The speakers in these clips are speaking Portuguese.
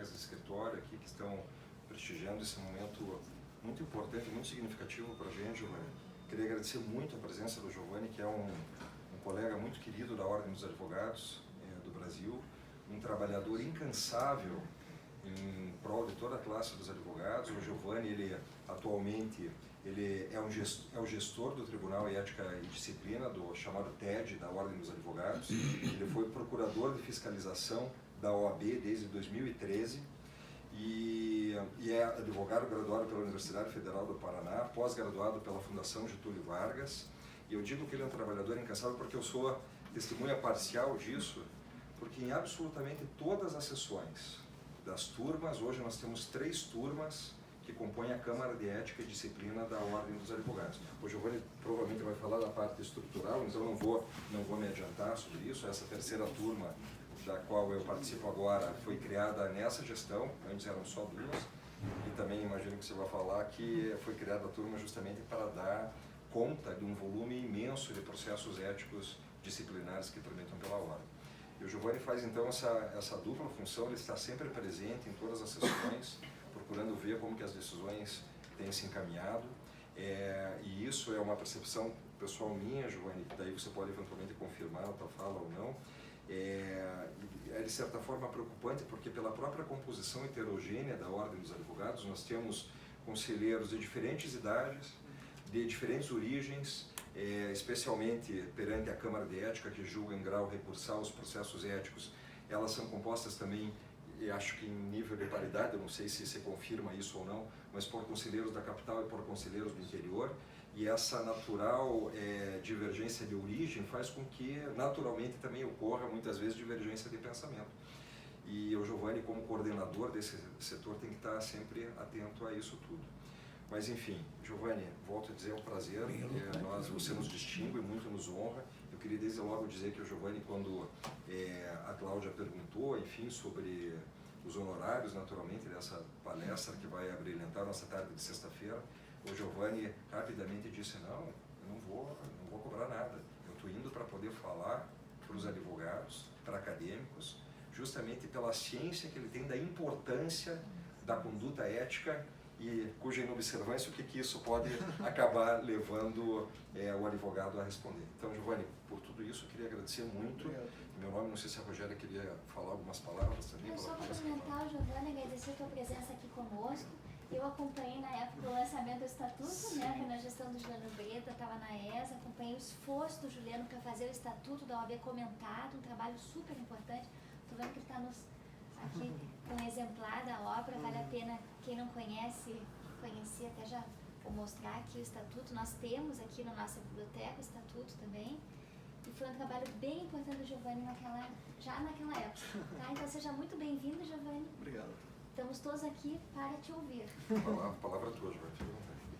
colegas do escritório aqui que estão prestigiando esse momento muito importante, muito significativo para a gente, Giovanni. Queria agradecer muito a presença do Giovanni, que é um colega muito querido da Ordem dos Advogados do Brasil, um trabalhador incansável em prol de toda a classe dos advogados. O Giovanni, ele atualmente é o gestor do Tribunal de Ética e Disciplina, do chamado TED, da Ordem dos Advogados. Ele foi procurador de fiscalização da OAB desde 2013 e é advogado graduado pela Universidade Federal do Paraná, pós-graduado pela Fundação Getúlio Vargas. E eu digo que ele é um trabalhador incansável porque eu sou testemunha parcial disso, porque em absolutamente todas as sessões das turmas, hoje nós temos 3 turmas que compõem a Câmara de Ética e Disciplina da Ordem dos Advogados. O Giovanni provavelmente vai falar da parte estrutural, então não vou me adiantar sobre isso. Essa terceira turma, da qual eu participo agora, foi criada nessa gestão, antes eram só 2, e também imagino que você vai falar que foi criada a turma justamente para dar conta de um volume imenso de processos éticos disciplinares que tramitam pela Ordem. E o Giovanni faz então essa dupla função, ele está sempre presente em todas as sessões, procurando ver como que as decisões têm se encaminhado, e isso é uma percepção pessoal minha, Giovanni, que daí você pode eventualmente confirmar a tua fala ou não. É de certa forma preocupante porque pela própria composição heterogênea da Ordem dos Advogados nós temos conselheiros de diferentes idades, de diferentes origens, especialmente perante a Câmara de Ética, que julga em grau recursal os processos éticos. Elas são compostas também, e acho que em nível de paridade, eu não sei se você confirma isso ou não, mas por conselheiros da capital e por conselheiros do interior, e essa natural divergência de origem faz com que naturalmente também ocorra muitas vezes divergência de pensamento. E o Giovanni, como coordenador desse setor, tem que estar sempre atento a isso tudo. Mas enfim, Giovanni, volto a dizer, é um prazer, você nos distingue, muito nos honra. Eu queria desde logo dizer que o Giovanni, quando a Cláudia perguntou, enfim, sobre os honorários, naturalmente, dessa palestra que vai abrilhantar nossa tarde de sexta-feira, o Giovanni rapidamente disse, não, eu não vou cobrar nada, eu estou indo para poder falar para os advogados, para acadêmicos, justamente pela ciência que ele tem da importância da conduta ética e cuja inobservância, o que isso pode acabar levando o advogado a responder. Então, Giovanni, por tudo isso, eu queria agradecer muito. Em meu nome, não sei se a Rogéria queria falar algumas palavras também. Só complementar, Giovanni, agradecer a tua presença aqui conosco. Eu acompanhei na época o lançamento do Estatuto, né, foi na gestão do Juliano Breda, estava na ESA, acompanhei o esforço do Juliano para fazer o Estatuto da OAB comentado, um trabalho super importante. Estou vendo que ele está aqui com um exemplar da obra, vale a pena, quem não conhece, conhecer, até já vou mostrar aqui o Estatuto. Nós temos aqui na nossa biblioteca o Estatuto também, e foi um trabalho bem importante do Giovanni já naquela época. Tá? Então seja muito bem-vindo, Giovanni. Obrigado. Estamos todos aqui para te ouvir. A palavra é tua, Giovanni.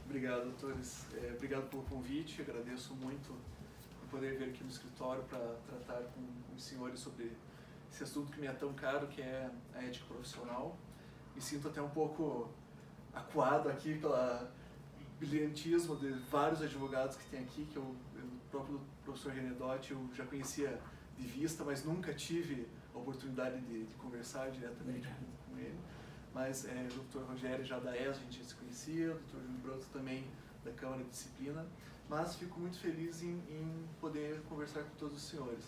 Obrigado, doutores. Obrigado pelo convite, agradeço muito por poder vir aqui no escritório para tratar com os senhores sobre esse assunto que me é tão caro, que é a ética profissional. Me sinto até um pouco acuado aqui pelo brilhantismo de vários advogados que tem aqui, que o próprio professor Renedotti eu já conhecia de vista, mas nunca tive a oportunidade de conversar diretamente com ele. Mas o doutor Rogério já da ESA, a gente já se conhecia, o doutor Júlio Broto também da Câmara de Disciplina, mas fico muito feliz em poder conversar com todos os senhores.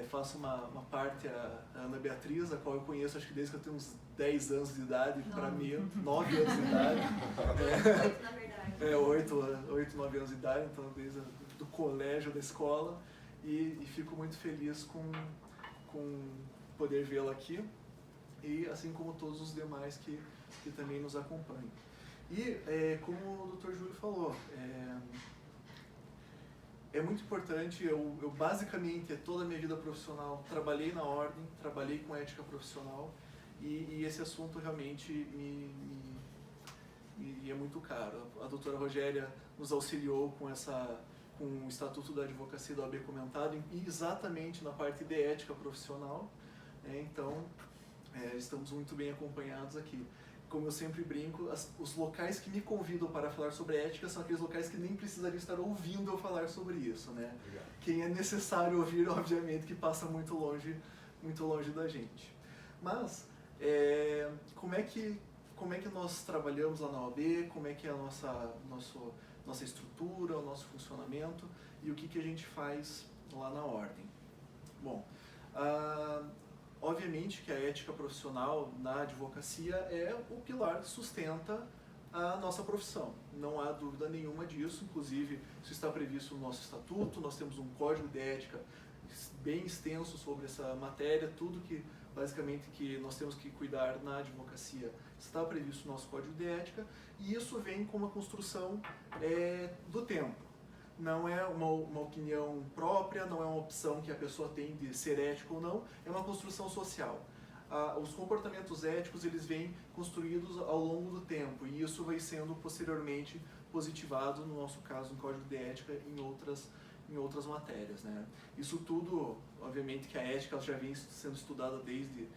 Faço uma parte, a Ana Beatriz, a qual eu conheço acho que desde que eu tenho uns 10 anos de idade, para mim, 9 anos de idade. 8, na verdade. 8, 9 anos de idade, então desde do colégio, da escola, e fico muito feliz com poder vê-la aqui, e assim como todos os demais que também nos acompanham. E, como o Dr. Júlio falou, é muito importante, eu basicamente, toda a minha vida profissional, trabalhei na Ordem, trabalhei com ética profissional, e esse assunto realmente me é muito caro. A doutora Rogéria nos auxiliou com o Estatuto da Advocacia da OAB comentado, exatamente na parte de ética profissional, então estamos muito bem acompanhados aqui. Como eu sempre brinco, os locais que me convidam para falar sobre ética são aqueles locais que nem precisariam estar ouvindo eu falar sobre isso, né? Obrigado. Quem é necessário ouvir, obviamente, que passa muito longe da gente. Mas como é que nós trabalhamos lá na OAB, como é que é a nossa estrutura, o nosso funcionamento e o que a gente faz lá na Ordem. Bom, obviamente que a ética profissional na advocacia é o pilar que sustenta a nossa profissão. Não há dúvida nenhuma disso, inclusive isso está previsto no nosso estatuto, nós temos um código de ética bem extenso sobre essa matéria, tudo que basicamente que nós temos que cuidar na advocacia está previsto no nosso código de ética, e isso vem com uma construção do tempo. Não é uma opinião própria, não é uma opção que a pessoa tem de ser ético ou não, é uma construção social. Os comportamentos éticos eles vêm construídos ao longo do tempo, e isso vai sendo posteriormente positivado, no nosso caso, no código de ética, em outras matérias, né? Isso tudo, obviamente que a ética ela já vem sendo estudada desde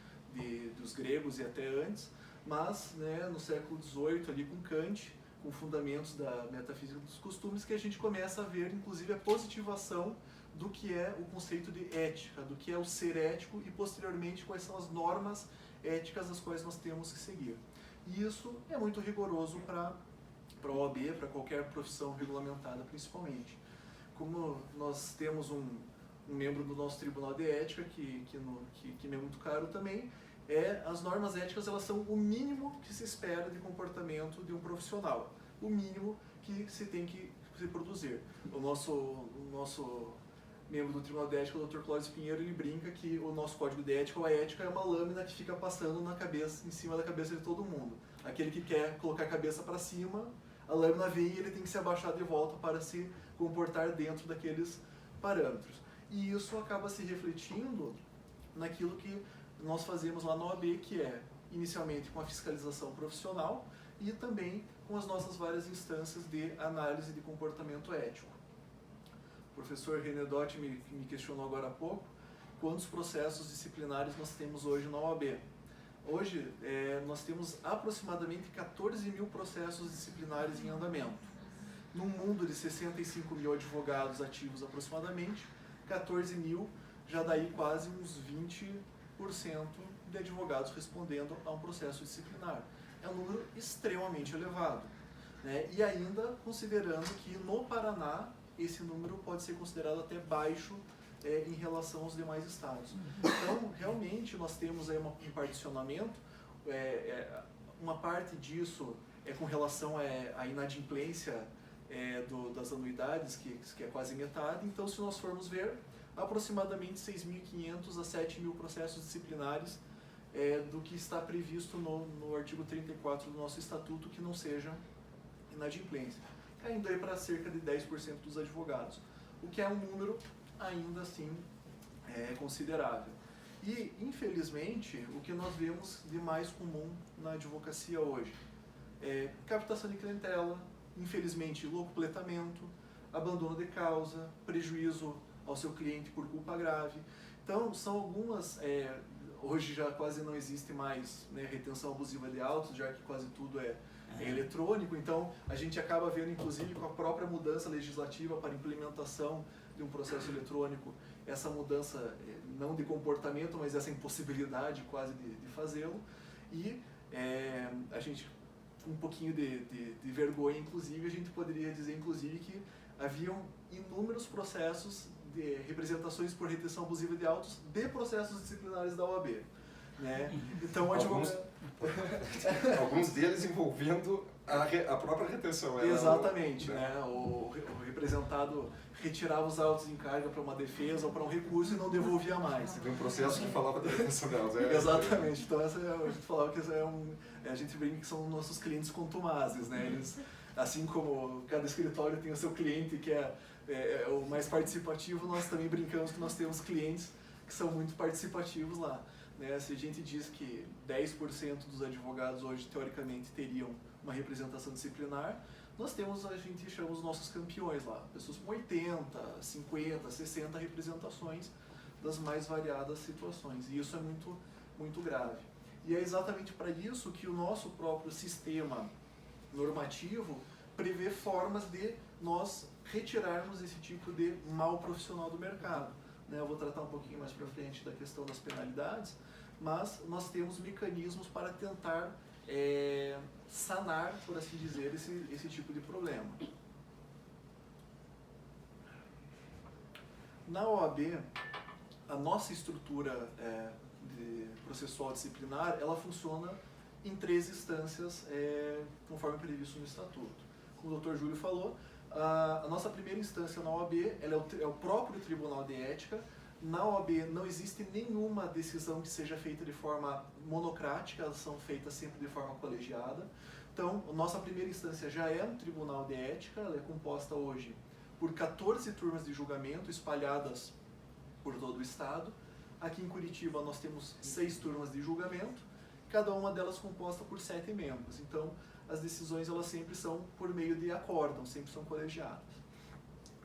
dos gregos e até antes, mas, né, no século XVIII, ali com Kant, com fundamentos da metafísica dos costumes, que a gente começa a ver, inclusive, a positivação do que é o conceito de ética, do que é o ser ético e, posteriormente, quais são as normas éticas as quais nós temos que seguir. E isso é muito rigoroso para a OAB, para qualquer profissão regulamentada, principalmente. Como nós temos um membro do nosso Tribunal de Ética, que me é muito caro também, as normas éticas elas são o mínimo que se espera de comportamento de um profissional, o mínimo que se tem que se produzir. O nosso membro do Tribunal de Ética, o Dr. Clóvis Pinheiro, ele brinca que o nosso código de ética, ou a ética, é uma lâmina que fica passando em cima da cabeça de todo mundo. Aquele que quer colocar a cabeça para cima, a lâmina vem e ele tem que se abaixar de volta para se comportar dentro daqueles parâmetros. E isso acaba se refletindo naquilo que nós fazemos lá na OAB, que é, inicialmente, com a fiscalização profissional e também com as nossas várias instâncias de análise de comportamento ético. O professor René Dott me questionou agora há pouco quantos processos disciplinares nós temos hoje na OAB. Hoje, nós temos aproximadamente 14 mil processos disciplinares em andamento. Num mundo de 65 mil advogados ativos aproximadamente, 14 mil já daí quase uns 20% de advogados respondendo a um processo disciplinar. É um número extremamente elevado, né? E ainda considerando que no Paraná esse número pode ser considerado até baixo em relação aos demais estados. Então, realmente, nós temos aí um particionamento, uma parte disso é com relação à inadimplência das anuidades, que é quase metade. Então, se nós formos ver, aproximadamente 6.500 a 7.000 processos disciplinares do que está previsto no artigo 34 do nosso estatuto, que não seja inadimplência, caindo aí para cerca de 10% dos advogados, o que é um número ainda assim considerável. E, infelizmente, o que nós vemos de mais comum na advocacia hoje é captação de clientela, infelizmente, locupletamento, abandono de causa, prejuízo ao seu cliente por culpa grave. Então, são algumas... hoje já quase não existe mais, né, retenção abusiva de autos, já que quase tudo é eletrônico. Então, a gente acaba vendo, inclusive, com a própria mudança legislativa para implementação de um processo eletrônico, essa mudança não de comportamento, mas essa impossibilidade quase de fazê-lo. E a gente, com um pouquinho de vergonha, inclusive, a gente poderia dizer, inclusive, que haviam inúmeros processos de representações por retenção abusiva de autos de processos disciplinares da OAB, né? Então, alguns deles envolvendo a própria retenção. Exatamente, né? O representado retirava os autos em carga para uma defesa ou para um recurso e não devolvia mais. Tem um processo que falava da retenção delas. Exatamente. Então, a gente falava que a gente brinca que são nossos clientes contumazes, né? Eles, assim como cada escritório tem o seu cliente que é o mais participativo, nós também brincamos que nós temos clientes que são muito participativos lá, né? Se a gente diz que 10% dos advogados hoje, teoricamente, teriam uma representação disciplinar, nós temos, a gente chama os nossos campeões lá, pessoas com 80, 50, 60 representações das mais variadas situações, e isso é muito, muito grave. E é exatamente para isso que o nosso próprio sistema normativo prevê formas de nós retirarmos esse tipo de mal profissional do mercado, né? Eu vou tratar um pouquinho mais para frente da questão das penalidades, mas nós temos mecanismos para tentar sanar, por assim dizer, esse tipo de problema. Na OAB, a nossa estrutura processual disciplinar, ela funciona em 3 instâncias, conforme previsto no Estatuto. Como o Dr. Júlio falou, a nossa primeira instância na OAB ela é o próprio Tribunal de Ética. Na OAB não existe nenhuma decisão que seja feita de forma monocrática, elas são feitas sempre de forma colegiada. Então, a nossa primeira instância já é um Tribunal de Ética, ela é composta hoje por 14 turmas de julgamento espalhadas por todo o Estado. Aqui em Curitiba nós temos 6 turmas de julgamento, cada uma delas composta por 7 membros. Então, as decisões elas sempre são por meio de acórdão, sempre são colegiadas.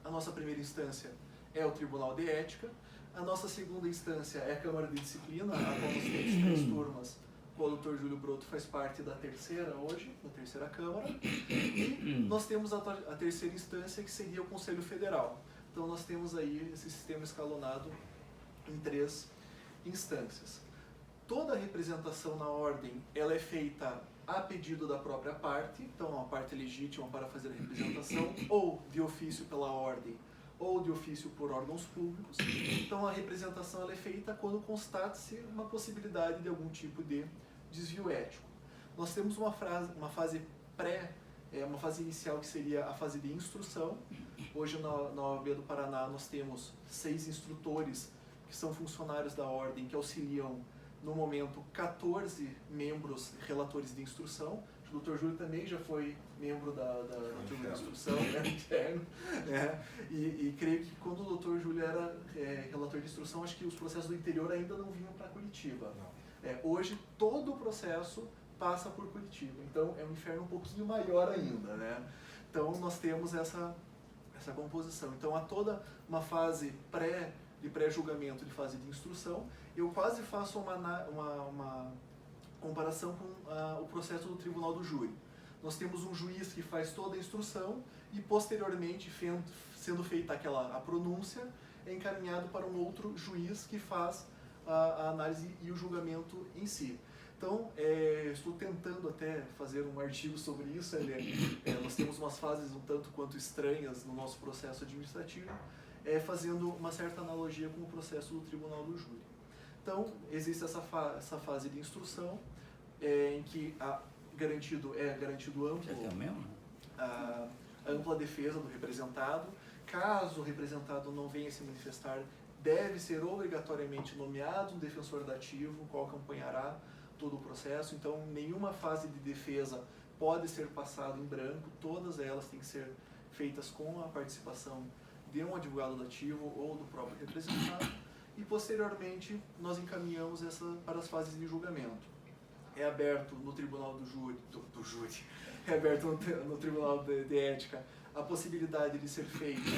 A nossa primeira instância é o Tribunal de Ética. A nossa segunda instância é a Câmara de Disciplina, a qual nós temos 3 turmas. O Dr. Júlio Broto faz parte da terceira hoje, da terceira Câmara. E nós temos a terceira instância, que seria o Conselho Federal. Então, nós temos aí esse sistema escalonado em 3 instâncias. Toda a representação na ordem, ela é feita a pedido da própria parte, então a parte legítima para fazer a representação, ou de ofício pela ordem, ou de ofício por órgãos públicos. Então a representação ela é feita quando constate-se uma possibilidade de algum tipo de desvio ético. Nós temos uma fase uma fase inicial que seria a fase de instrução. Hoje na OAB do Paraná nós temos 6 instrutores que são funcionários da ordem que auxiliam no momento 14 membros relatores de instrução. O Dr. Júlio também já foi membro da turma de instrução, interno. E creio que quando o Dr. Júlio era relator de instrução, acho que os processos do interior ainda não vinham para Curitiba. Hoje todo o processo passa por Curitiba, então é um inferno um pouquinho maior ainda, né? Então nós temos essa composição. Então há toda uma fase de pré-julgamento, de fase de instrução. Eu quase faço uma comparação com o processo do Tribunal do Júri. Nós temos um juiz que faz toda a instrução e posteriormente, sendo feita a pronúncia, é encaminhado para um outro juiz que faz a análise e o julgamento em si. Então, estou tentando até fazer um artigo sobre isso. Nós temos umas fases um tanto quanto estranhas no nosso processo administrativo, fazendo uma certa analogia com o processo do Tribunal do Júri. Então, existe essa fase de instrução, em que garantido a ampla defesa do representado. Caso o representado não venha se manifestar, deve ser obrigatoriamente nomeado um defensor dativo, qual acompanhará todo o processo. Então, nenhuma fase de defesa pode ser passada em branco, todas elas têm que ser feitas com a participação de um advogado dativo ou do próprio representado. E, posteriormente, nós encaminhamos para as fases de julgamento. É aberto no Tribunal do Júri, é aberto no Tribunal de Ética a possibilidade de ser feita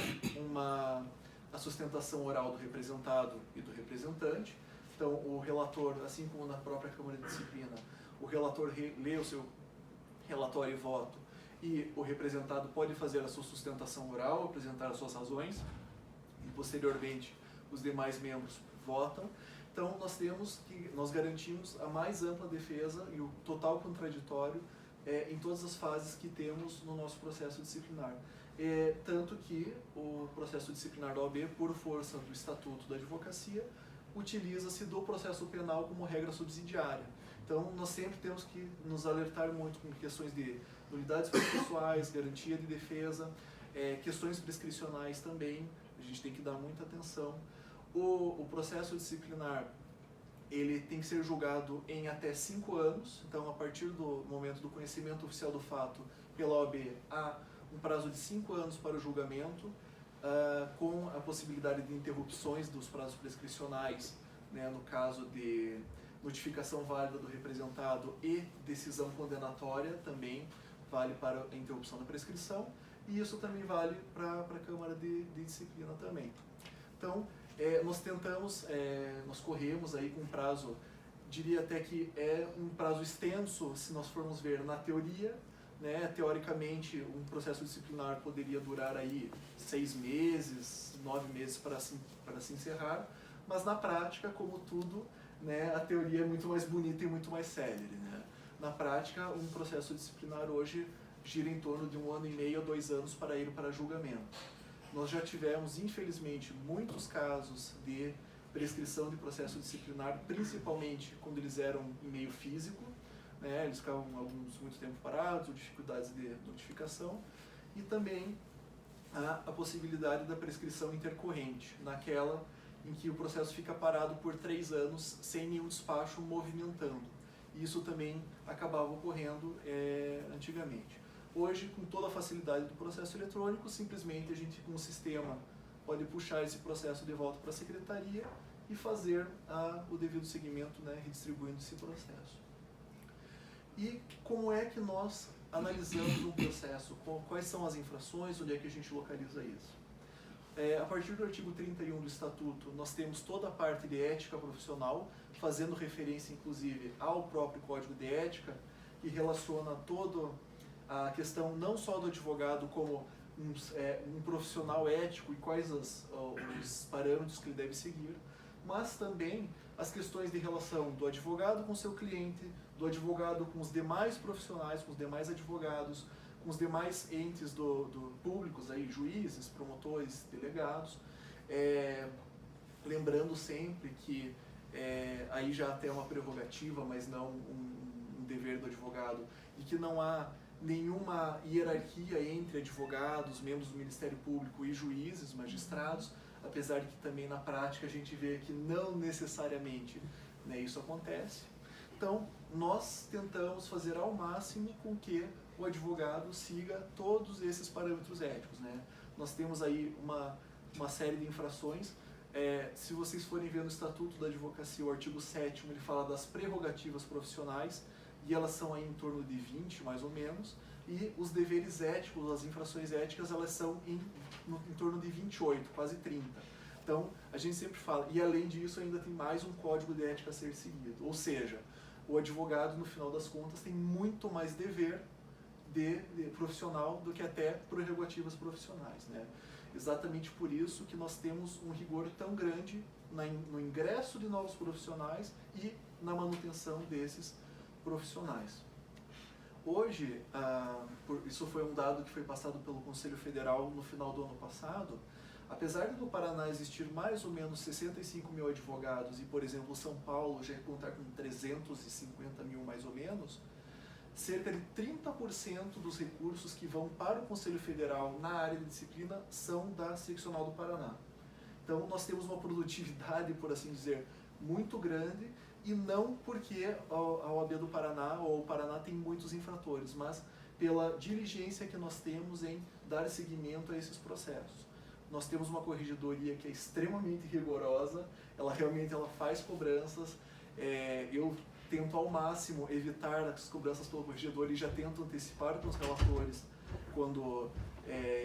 a sustentação oral do representado e do representante. Então, o relator, assim como na própria Câmara de Disciplina, o relator lê o seu relatório e voto, e o representado pode fazer a sua sustentação oral, apresentar as suas razões, e posteriormente os demais membros votam. Então, nós garantimos a mais ampla defesa e o total contraditório em todas as fases que temos no nosso processo disciplinar. Tanto que o processo disciplinar da OAB, por força do Estatuto da Advocacia, utiliza-se do processo penal como regra subsidiária. Então, nós sempre temos que nos alertar muito com questões de nulidades processuais, garantia de defesa, questões prescricionais também, a gente tem que dar muita atenção. O processo disciplinar, ele tem que ser julgado em até 5 anos, então a partir do momento do conhecimento oficial do fato pela OAB, há um prazo de 5 anos para o julgamento, com a possibilidade de interrupções dos prazos prescricionais, né, no caso de notificação válida do representado e decisão condenatória, também vale para a interrupção da prescrição, e isso também vale para a Câmara de Disciplina também. Então, nós corremos aí com um prazo, diria até que é um prazo extenso, se nós formos ver na teoria, né? Teoricamente, um processo disciplinar poderia durar aí 6 meses, 9 meses para se encerrar, mas na prática, como tudo, né, a teoria é muito mais bonita e muito mais célere, né? Na prática, um processo disciplinar hoje gira em torno de 1 ano e meio a 2 anos para ir para julgamento. Nós já tivemos, infelizmente, muitos casos de prescrição de processo disciplinar, principalmente quando eles eram em meio físico, né? Eles ficavam alguns muito tempo parados, ou dificuldades de notificação, e também a possibilidade da prescrição intercorrente, naquela em que o processo fica parado por 3 anos sem nenhum despacho movimentando. Isso também acabava ocorrendo antigamente. Hoje, com toda a facilidade do processo eletrônico, simplesmente a gente com o sistema pode puxar esse processo de volta para a secretaria e fazer o devido seguimento, né, redistribuindo esse processo. E como é que nós analisamos um processo? Quais são as infrações? Onde é que a gente localiza isso? A partir do artigo 31 do Estatuto, nós temos toda a parte de ética profissional, fazendo referência, inclusive, ao próprio Código de Ética, que relaciona toda a questão não só do advogado como um profissional ético e quais os parâmetros que ele deve seguir, mas também as questões de relação do advogado com seu cliente, do advogado com os demais profissionais, com os demais advogados, com os demais entes públicos, aí, juízes, promotores, delegados, lembrando sempre que aí já até uma prerrogativa, mas não um dever do advogado, e que não há nenhuma hierarquia entre advogados, membros do Ministério Público e juízes, magistrados, apesar de que também na prática a gente vê que não necessariamente, né, isso acontece. Então, nós tentamos fazer ao máximo com que o advogado siga todos esses parâmetros éticos, né? Nós temos aí uma série de infrações. Se vocês forem ver no Estatuto da Advocacia, o artigo 7º, ele fala das prerrogativas profissionais, e elas são aí em torno de 20, mais ou menos, e os deveres éticos, as infrações éticas, elas são em torno de 28, quase 30. Então, a gente sempre fala, e além disso ainda tem mais um código de ética a ser seguido, ou seja, o advogado, no final das contas, tem muito mais dever de profissional do que até prerrogativas profissionais, né? Exatamente por isso que nós temos um rigor tão grande no ingresso de novos profissionais e na manutenção desses profissionais. Hoje, isso foi um dado que foi passado pelo Conselho Federal no final do ano passado, apesar de no Paraná existir mais ou menos 65 mil advogados e, por exemplo, São Paulo já contar com 350 mil mais ou menos, cerca de 30% dos recursos que vão para o Conselho Federal na área de disciplina são da Seccional do Paraná. Então, nós temos uma produtividade, por assim dizer, muito grande, e não porque a OAB do Paraná ou o Paraná tem muitos infratores, mas pela diligência que nós temos em dar seguimento a esses processos. Nós temos uma corregedoria que é extremamente rigorosa, ela realmente faz cobranças, eu tento ao máximo evitar as cobranças pelo corregedor e já tento antecipar com os relatores quando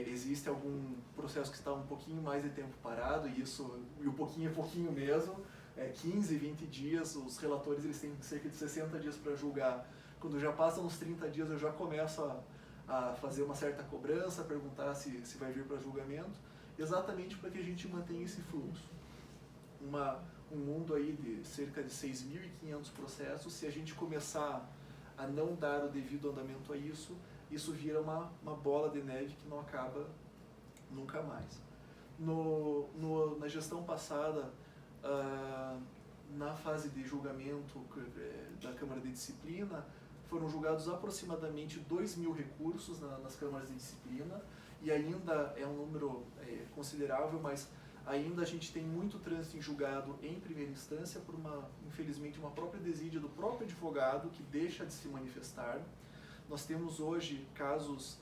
existe algum processo que está um pouquinho mais de tempo parado, e o pouquinho é pouquinho mesmo, 15, 20 dias, os relatores eles têm cerca de 60 dias para julgar. Quando já passam uns 30 dias eu já começo a fazer uma certa cobrança, perguntar se vai vir para julgamento, exatamente para que a gente mantenha esse fluxo. Um mundo aí de cerca de 6.500 processos, se a gente começar a não dar o devido andamento a isso vira uma bola de neve que não acaba nunca mais. Na gestão passada, na fase de julgamento da Câmara de Disciplina, foram julgados aproximadamente 2.000 recursos nas câmaras de disciplina, e ainda é um número considerável, mas ainda a gente tem muito trânsito em julgado em primeira instância por infelizmente, uma própria desídia do próprio advogado que deixa de se manifestar. Nós temos hoje casos,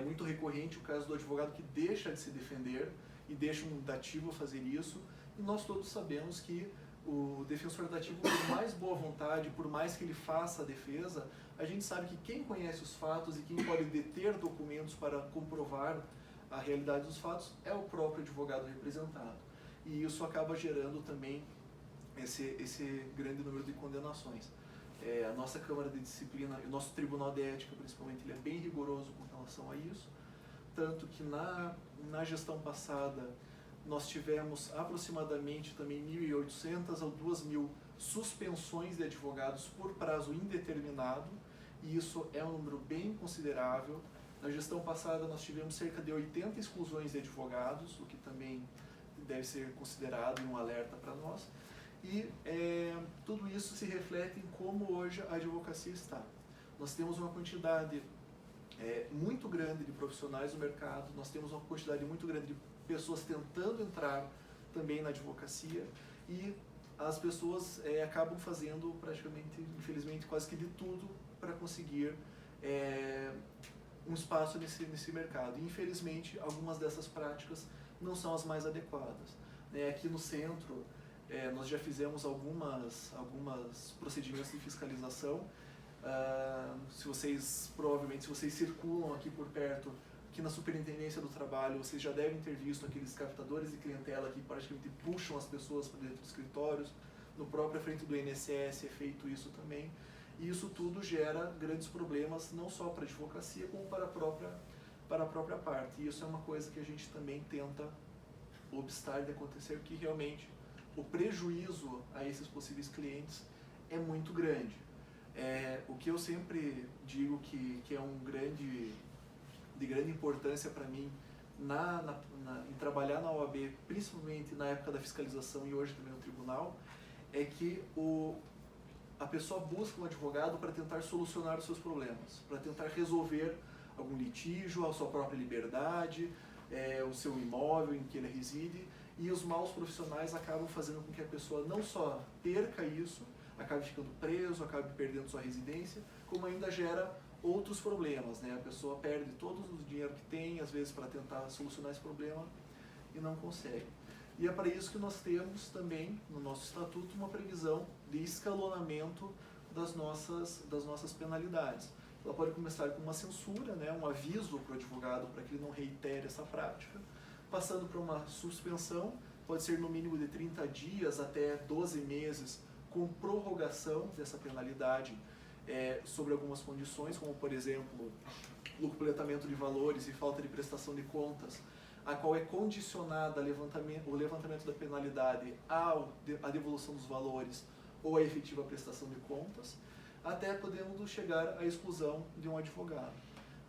muito recorrente o caso do advogado que deixa de se defender e deixa um dativo fazer isso, e nós todos sabemos que o defensor dativo, por mais boa vontade, por mais que ele faça a defesa, a gente sabe que quem conhece os fatos e quem pode deter documentos para comprovar a realidade dos fatos é o próprio advogado representado. E isso acaba gerando também esse grande número de condenações. A nossa Câmara de Disciplina, o nosso Tribunal de Ética, principalmente, ele é bem rigoroso com relação a isso, tanto que na gestão passada nós tivemos aproximadamente também 1.800 a 2.000 suspensões de advogados por prazo indeterminado, e isso é um número bem considerável. Na gestão passada nós tivemos cerca de 80 exclusões de advogados, o que também deve ser considerado um alerta para nós. E tudo isso se reflete em como hoje a advocacia está. Nós temos uma quantidade muito grande de profissionais no mercado, nós temos uma quantidade muito grande de pessoas tentando entrar também na advocacia, e as pessoas acabam fazendo praticamente, infelizmente, quase que de tudo para conseguir um espaço nesse mercado. E, infelizmente, algumas dessas práticas não são as mais adequadas. Aqui no centro, nós já fizemos algumas procedimentos de fiscalização. Provavelmente, se vocês circulam aqui por perto, aqui na Superintendência do Trabalho, vocês já devem ter visto aqueles captadores de clientela que praticamente puxam as pessoas para dentro dos escritórios. No próprio frente do INSS é feito isso também. E isso tudo gera grandes problemas, não só para a advocacia, como para a própria parte. E isso é uma coisa que a gente também tenta obstar de acontecer, que realmente o prejuízo a esses possíveis clientes é muito grande. O que eu sempre digo que é de grande importância para mim em trabalhar na OAB, principalmente na época da fiscalização e hoje também no tribunal, é que a pessoa busca um advogado para tentar solucionar os seus problemas, para tentar resolver algum litígio, a sua própria liberdade, o seu imóvel em que ele reside, e os maus profissionais acabam fazendo com que a pessoa não só perca isso, acabe ficando preso, acabe perdendo sua residência, como ainda gera outros problemas, A pessoa perde todo o dinheiro que tem, às vezes, para tentar solucionar esse problema e não consegue. E é para isso que nós temos também, no nosso estatuto, uma previsão de escalonamento das nossas penalidades. Ela pode começar com uma censura, um aviso para o advogado para que ele não reitere essa prática, passando para uma suspensão, pode ser no mínimo de 30 dias até 12 meses, com prorrogação dessa penalidade sobre algumas condições, como, por exemplo, o completamento de valores e falta de prestação de contas, a qual é condicionada o levantamento da penalidade à devolução dos valores ou à efetiva prestação de contas, até podendo chegar à exclusão de um advogado.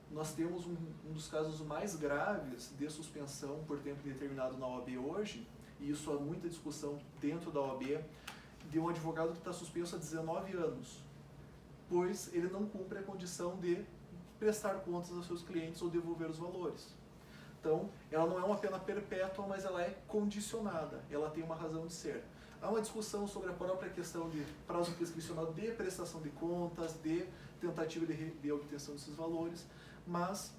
Nós temos um dos casos mais graves de suspensão por tempo indeterminado na OAB hoje, e isso há muita discussão dentro da OAB, de um advogado que está suspenso há 19 anos, pois ele não cumpre a condição de prestar contas aos seus clientes ou devolver os valores. Então, ela não é uma pena perpétua, mas ela é condicionada, ela tem uma razão de ser. Há uma discussão sobre a própria questão de prazo prescricional de prestação de contas, de tentativa de obtenção desses valores, mas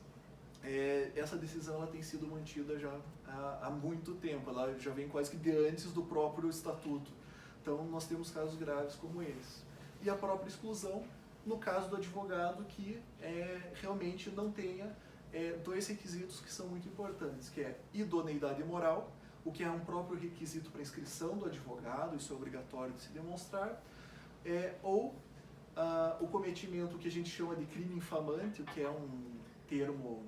essa decisão ela tem sido mantida já há muito tempo, ela já vem quase que de antes do próprio estatuto. Então, nós temos casos graves como esse. E a própria exclusão, no caso do advogado que realmente não tenha dois requisitos que são muito importantes, que é idoneidade moral, o que é um próprio requisito para inscrição do advogado, isso é obrigatório de se demonstrar, ou o cometimento que a gente chama de crime infamante, o que é um termo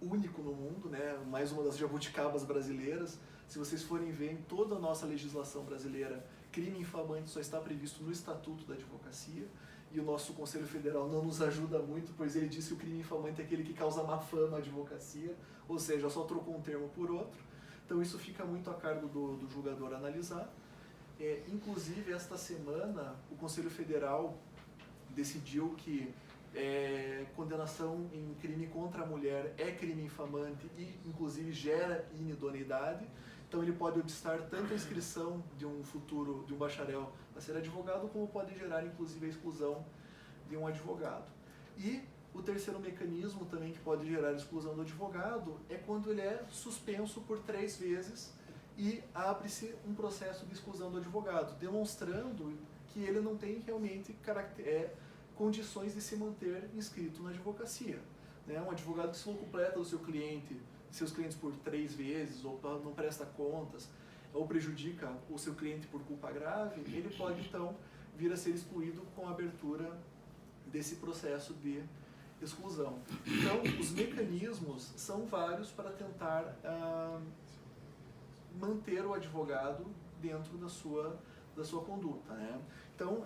único no mundo, mais uma das jabuticabas brasileiras. Se vocês forem ver em toda a nossa legislação brasileira, crime infamante só está previsto no Estatuto da Advocacia, e o nosso Conselho Federal não nos ajuda muito, pois ele disse que o crime infamante é aquele que causa má fama à advocacia, ou seja, só trocou um termo por outro. Então isso fica muito a cargo do julgador analisar. Inclusive, esta semana, o Conselho Federal decidiu que condenação em crime contra a mulher é crime infamante e, inclusive, gera inidoneidade. Então ele pode obstar tanto a inscrição de um bacharel a ser advogado, como pode gerar, inclusive, a exclusão de um advogado. E o terceiro mecanismo também que pode gerar a exclusão do advogado é quando ele é suspenso por 3 vezes e abre-se um processo de exclusão do advogado, demonstrando que ele não tem realmente condições de se manter inscrito na advocacia. Um advogado que se não completa o seus clientes por 3 vezes, ou não presta contas, ou prejudica o seu cliente por culpa grave, ele pode então vir a ser excluído com a abertura desse processo de exclusão. Então, os mecanismos são vários para tentar manter o advogado dentro da sua conduta, né? Então,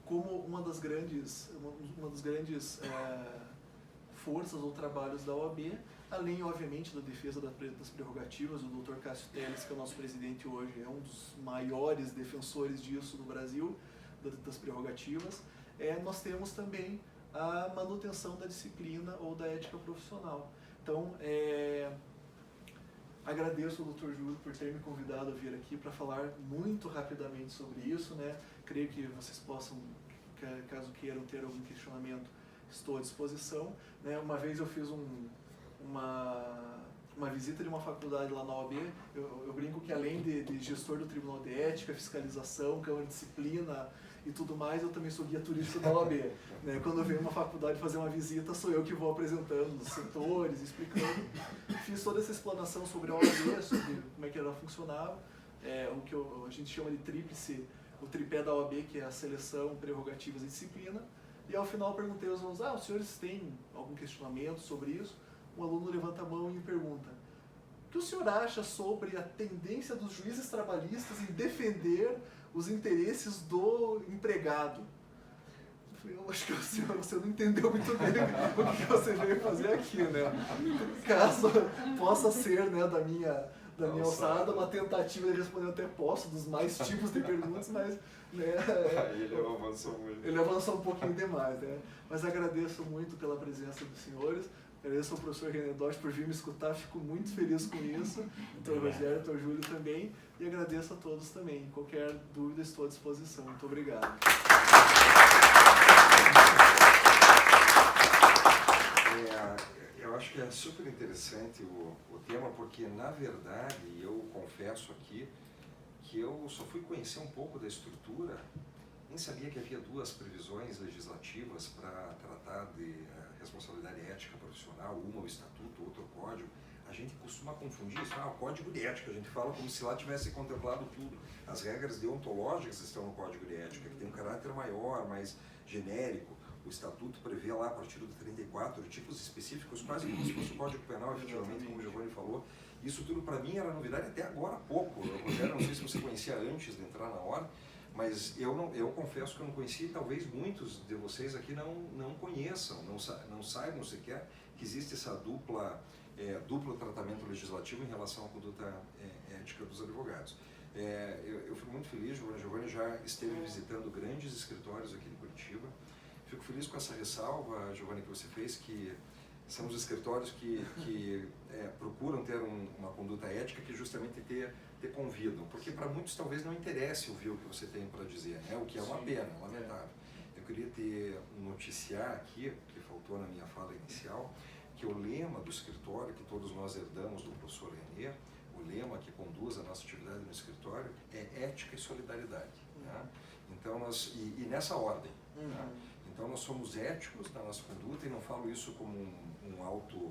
como uma das grandes forças ou trabalhos da OAB, além, obviamente, da defesa das prerrogativas, o Dr. Cássio Telles, que é o nosso presidente hoje, é um dos maiores defensores disso no Brasil, das prerrogativas, nós temos também a manutenção da disciplina ou da ética profissional. Então, agradeço ao Dr. Júlio por ter me convidado a vir aqui para falar muito rapidamente sobre isso, né? Creio que vocês possam, caso queiram ter algum questionamento, estou à disposição, né? Uma vez eu fiz uma visita de uma faculdade lá na OAB, eu brinco que além de gestor do Tribunal de Ética, fiscalização, Câmara de Disciplina e tudo mais, eu também sou guia turístico da OAB. Né? Quando eu venho uma faculdade fazer uma visita, sou eu que vou apresentando os setores, explicando. Fiz toda essa explanação sobre a OAB, sobre como é que ela funcionava, o que a gente chama de tríplice, o tripé da OAB, que é a seleção, prerrogativas e disciplina. E ao final perguntei aos alunos, os senhores têm algum questionamento sobre isso? Um aluno levanta a mão e me pergunta, o que o senhor acha sobre a tendência dos juízes trabalhistas em defender os interesses do empregado? Eu acho que você não entendeu muito bem o que você veio fazer aqui, né? Caso possa ser, né, da minha alçada, uma tentativa de responder, eu até posso, dos mais tipos de perguntas, mas... Né, ele avançou um pouquinho demais, né? Mas agradeço muito pela presença dos senhores. Agradeço ao professor René Dodge por vir me escutar, fico muito feliz com isso. Dr. Rogério, Dr. Júlio também. E agradeço a todos também. Qualquer dúvida, estou à disposição. Muito obrigado. Eu acho que é super interessante o tema, porque, na verdade, eu confesso aqui que eu só fui conhecer um pouco da estrutura, nem sabia que havia duas previsões legislativas para tratar de responsabilidade ética profissional, uma o estatuto, outra o código. A gente costuma confundir isso, o código de ética, a gente fala como se lá tivesse contemplado tudo. As regras deontológicas estão no código de ética, que tem um caráter maior, mais genérico. O estatuto prevê lá, a partir do 34, tipos específicos, quase como se fosse o código penal, efetivamente, como o Giovanni falou. Isso tudo para mim era novidade até agora há pouco. Rogério, não sei se você conhecia antes de entrar na ordem, mas eu confesso que eu não conhecia, e talvez muitos de vocês aqui não conheçam, não saibam sequer que existe essa duplo tratamento legislativo em relação à conduta ética dos advogados. Eu fico muito feliz, Giovanni já esteve visitando grandes escritórios aqui em Curitiba. Fico feliz com essa ressalva, Giovanni, que você fez, que são os escritórios que procuram ter uma conduta ética que justamente te convidam, porque para muitos talvez não interesse ouvir o que você tem para dizer, né? O que é uma pena, lamentável. Eu queria noticiar aqui, que faltou na minha fala inicial, que o lema do escritório, que todos nós herdamos do professor René, o lema que conduz a nossa atividade no escritório é ética e solidariedade. Né? Então e nessa ordem. Né? Então nós somos éticos na nossa conduta, e não falo isso como um auto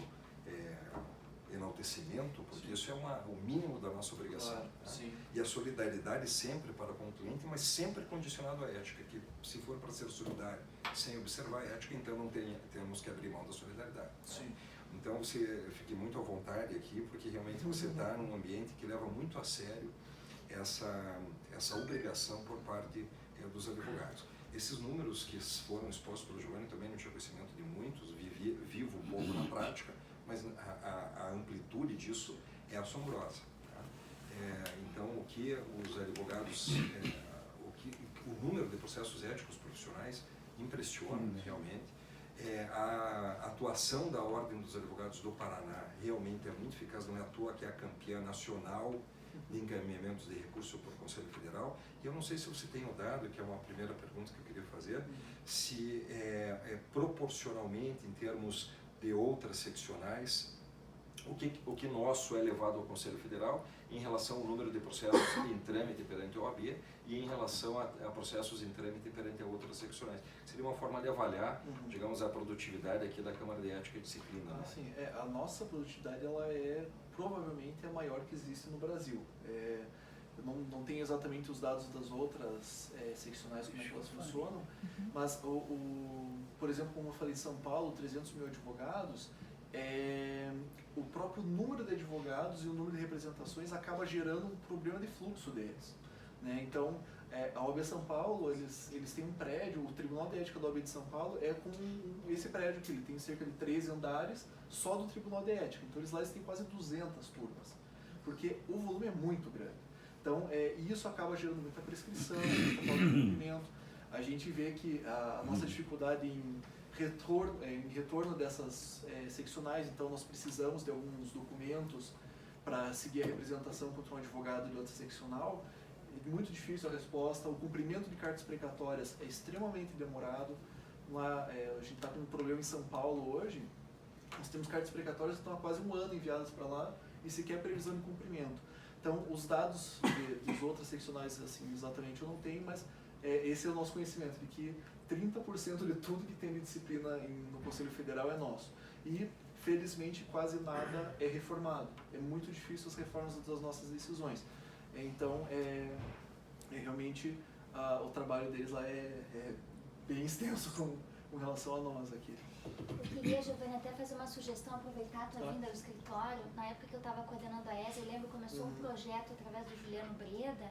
enaltecimento, porque sim, isso é o mínimo da nossa obrigação. Claro, né? E a solidariedade sempre para com o cliente, mas sempre condicionado à ética, que se for para ser solidário sem observar a ética, então não temos que abrir mão da solidariedade. Né? Então eu fiquei muito à vontade aqui, porque realmente você está num ambiente que leva muito a sério essa obrigação por parte dos advogados. Esses números que foram expostos pelo Giovanni, também não tinha conhecimento de muitos, vivo um pouco na prática, mas a amplitude disso é assombrosa. Tá? Então, o que os advogados, o número de processos éticos profissionais impressiona realmente. A atuação da Ordem dos Advogados do Paraná realmente é muito eficaz, não é à toa que é a campeã nacional de encaminhamentos de recurso para o Conselho Federal. E eu não sei se você tem o dado, que é uma primeira pergunta que eu queria fazer, se proporcionalmente, em termos de outras seccionais, o que nosso é levado ao Conselho Federal em relação ao número de processos em trâmite perante a OAB e em relação a processos em trâmite perante a outras seccionais. Seria uma forma de avaliar, digamos, a produtividade aqui da Câmara de Ética e Disciplina. Né? Sim, a nossa produtividade ela é provavelmente a maior que existe no Brasil. Eu não tenho exatamente os dados das outras seccionais, como é que elas funcionam, mas, por exemplo, como eu falei, em São Paulo, 300 mil advogados, o próprio número de advogados e o número de representações acaba gerando um problema de fluxo deles, né? Então, a OAB São Paulo, eles têm um prédio, o Tribunal de Ética da OAB de São Paulo é com esse prédio aqui, ele tem cerca de 13 andares só do Tribunal de Ética. Então, eles têm quase 200 turmas, porque o volume é muito grande. Então, isso acaba gerando muita prescrição, muita falta de cumprimento. A gente vê que a nossa dificuldade em retorno dessas seccionais, então nós precisamos de alguns documentos para seguir a representação contra um advogado de outra seccional. É muito difícil a resposta, o cumprimento de cartas precatórias é extremamente demorado. A gente está com um problema em São Paulo hoje, nós temos cartas precatórias que estão há quase um ano enviadas para lá e sequer previsão de cumprimento. Então, os dados das outras seccionais, assim, exatamente eu não tenho, mas esse é o nosso conhecimento, de que 30% de tudo que tem de disciplina no Conselho Federal é nosso. E, felizmente, quase nada é reformado. É muito difícil as reformas das nossas decisões. Então, realmente, o trabalho deles lá é bem extenso com relação a nós aqui. Eu queria, Giovanni, até fazer uma sugestão, aproveitar a tua vinda ao escritório. Na época que eu estava coordenando a ESA, eu lembro que começou um projeto através do Juliano Breda,